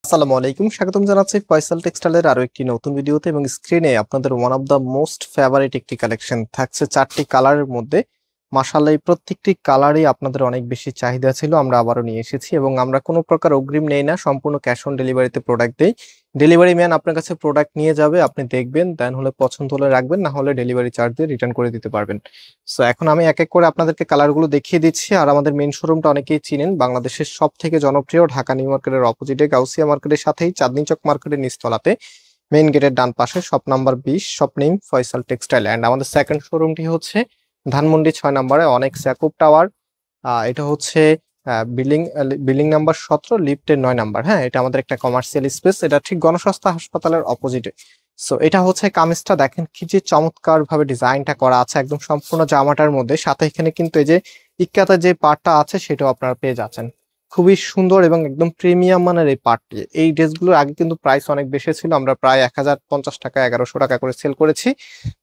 আসসালামু আলাইকুম, স্বাগতম জানাচ্ছি ফয়সাল টেক্সটাইলের আরো একটি নতুন ভিডিওতে। এবং স্ক্রিনে আপনাদের one of the most favourite একটি কালেকশন থাকছে 4টি কালারের মধ্যে। মাশাআল্লাহ, এই প্রত্যেকটি কালারই আপনাদের অনেক বেশি চাহিদা ছিল, আমরা আবারও নিয়ে এসেছি এবং আমরা কোনো প্রকার অগ্রিম নেই না, সম্পূর্ণ ক্যাশ অন ডেলিভারিতে প্রোডাক্ট দেই। ডেলিভারি ম্যান আপনার কাছে প্রোডাক্ট নিয়ে যাবে, আপনি দেখবেন, দেন হলে পছন্দ হলে রাখবেন, না হলে ডেলিভারি চার্জ দিয়ে রিটার্ন করে দিতে পারবেন। সো এখন আমি এক এক করে আপনাদেরকে কালারগুলো দেখিয়ে দিচ্ছি। আর আমাদের মেইন শোরুমটা অনেকেই চিনেন, বাংলাদেশের সব থেকে জনপ্রিয় ঢাকা নিউ মার্কেটের অপোজিটে গাউসিয়া মার্কেটের সাথেই চাঁদনী চক মার্কেটের নিচতলাতে মেইন গেটের ডান পাশে shop number 20, shop name Faisal textile. And আমাদের সেকেন্ড শোরুমটি হচ্ছে ধানমন্ডি 6 নম্বরে অনেক স্যাকুব টাওয়ার। এটা হচ্ছে বিল্ডিং বিল্ডিং নাম্বার 17, লিফটের 9 নাম্বার। হ্যাঁ, এটা আমাদের একটা কমার্শিয়াল স্পেস, এটা ঠিক গণস্বাস্থ্য হাসপাতালের অপোজিটে। সো এটা হচ্ছে কামিজটা, দেখেন কি যে চমৎকার ভাবে ডিজাইনটা করা আছে একদম সম্পূর্ণ জামাটার মধ্যে। সাথে এখানে কিন্তু এই যে ইক্কাতে যে পার্টটা আছে সেটাও আপনারা পেয়ে যাচ্ছেন। খুবই সুন্দর এবং একদম প্রিমিয়াম মানের এই পার্টটি। এই ড্রেসগুলোর আগে কিন্তু প্রাইস অনেক বেশি ছিল, আমরা প্রায় 1050 টাকা 1100 টাকা করে সেল করেছি,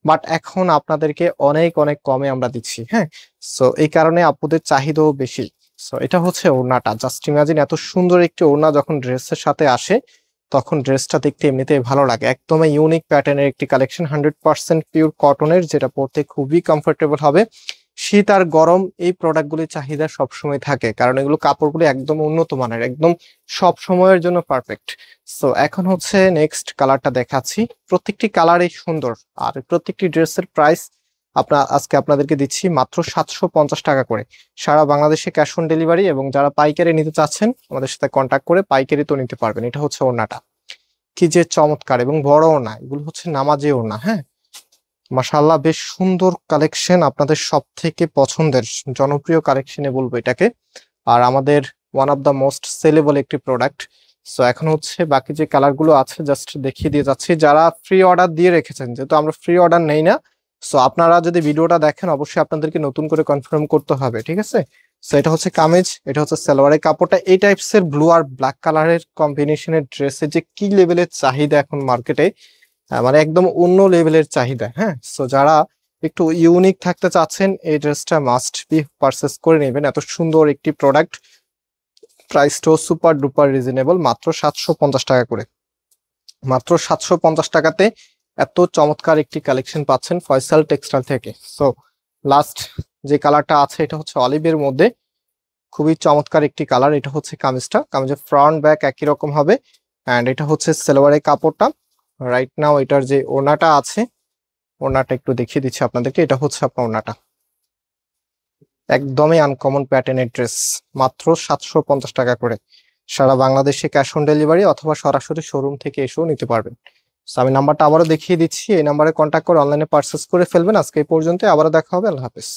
বাট এখন আপনাদেরকে অনেক অনেক কমে আমরা দিচ্ছি। হ্যাঁ, সো এই কারণে আপুদের চাহিদাও বেশি। সো এটা হচ্ছে ওড়নাটা, জাস্ট ইমাজিন এত সুন্দর একটি ওড়না যখন ড্রেসের সাথে আসে তখন ড্রেসটা দেখতে এমনিতেই ভালো লাগে। একদমই ইউনিক প্যাটার্নের একটি কালেকশন, 100% পিওর কটনের, যেটা পরতে খুবই কমফোর্টেবল হবে। শীত আর গরম এই প্রোডাক্টগুলির চাহিদা সবসময় থাকে, কারণ এগুলো কাপড়গুলো একদম উন্নত মানের, একদম সব সময়ের জন্য পারফেক্ট। সো এখন হচ্ছে নেক্সট কালারটা দেখাচ্ছি। প্রত্যেকটি কালারই সুন্দর, আর প্রত্যেকটি ড্রেসের প্রাইস আজকে আপনাদেরকে দিচ্ছি মাত্র 750 টাকা করে, সারা বাংলাদেশে ক্যাশ অন ডেলিভারি। এবং যারা পাইকারি নিতে চাচ্ছেন আমাদের সাথে কন্ট্যাক্ট করে পাইকারি তো নিতে পারবেন। এটা হচ্ছে ওড়নাটা, কি যে চমৎকার এবং বড় ওড়না, এগুলো হচ্ছে নামাজি ওড়না। হ্যাঁ, মাশাআল্লাহ, বেশ সুন্দর কালেকশন, আপনাদের সব থেকে পছন্দের জনপ্রিয় কালেকশনে বলবো এটাকে। আর আমাদের one of the most sellable একটি প্রোডাক্ট। সো এখন হচ্ছে বাকি যে কালার গুলো আছে জাস্ট দেখিয়ে দিয়ে যাচ্ছি। যারা ফ্রি অর্ডার দিয়ে রেখেছেন, যেহেতু আমরা ফ্রি অর্ডার নেই না, সো আপনারা যদি ভিডিওটা দেখেন অবশ্যই আপনাদেরকে নতুন করে কনফার্ম করতে হবে, ঠিক আছে? সো এটা হচ্ছে কামিজ, এটা হচ্ছে সালোয়ারের কাপড়টা। এই টাইপস এর ব্লু আর ব্ল্যাক কালারের কম্বিনেশনের ড্রেসের যে কি লেভেলের চাহিদা এখন মার্কেটে, মানে একদম অন্য লেভেলের চাহিদা। হ্যাঁ, সো যারা একটু ইউনিক থাকতে চাচ্ছেন এই ড্রেসটা মাস্ট বি পারচেস করে নেবেন। এত সুন্দর একটি প্রোডাক্ট, প্রাইসটাও সুপার ডুপার রিজনেবল, মাত্র 750 টাকা করে। মাত্র 750 টাকাতে এত চমৎকার একটি কালেকশন পাচ্ছেন ফয়সাল টেক্সটাইল থেকে। সো লাস্ট যে কালারটা আছে এটা হচ্ছে অলিভের মধ্যে, খুবই চমৎকার একটি কালার। এটা হচ্ছে কামিজটা, কামিজের ফ্রন্ট ব্যাক একই রকম হবে। অ্যান্ড এটা হচ্ছে সালোয়ারের কাপড়টা। রাইট নাও এটার যে ওড়নাটা আছে, ওড়নাটা একটু দেখিয়ে দিচ্ছি আপনাদেরকে। এটা হচ্ছে আপনার ওড়নাটা, একদমই আনকমন প্যাটার্নের ড্রেস, মাত্র 750 টাকা করে, সারা বাংলাদেশে ক্যাশ অন ডেলিভারি অথবা সরাসরি শোরুম থেকে এসেও নিতে পারবেন। So, আমি নাম্বারটা আবারও দেখিয়ে দিচ্ছি, এই নাম্বারে কন্ট্যাক্ট করে অনলাইনে পারচেস করে ফেলবেন। আজকে এই পর্যন্ত, আবারও দেখা হবে। আল্লাহ হাফেজ।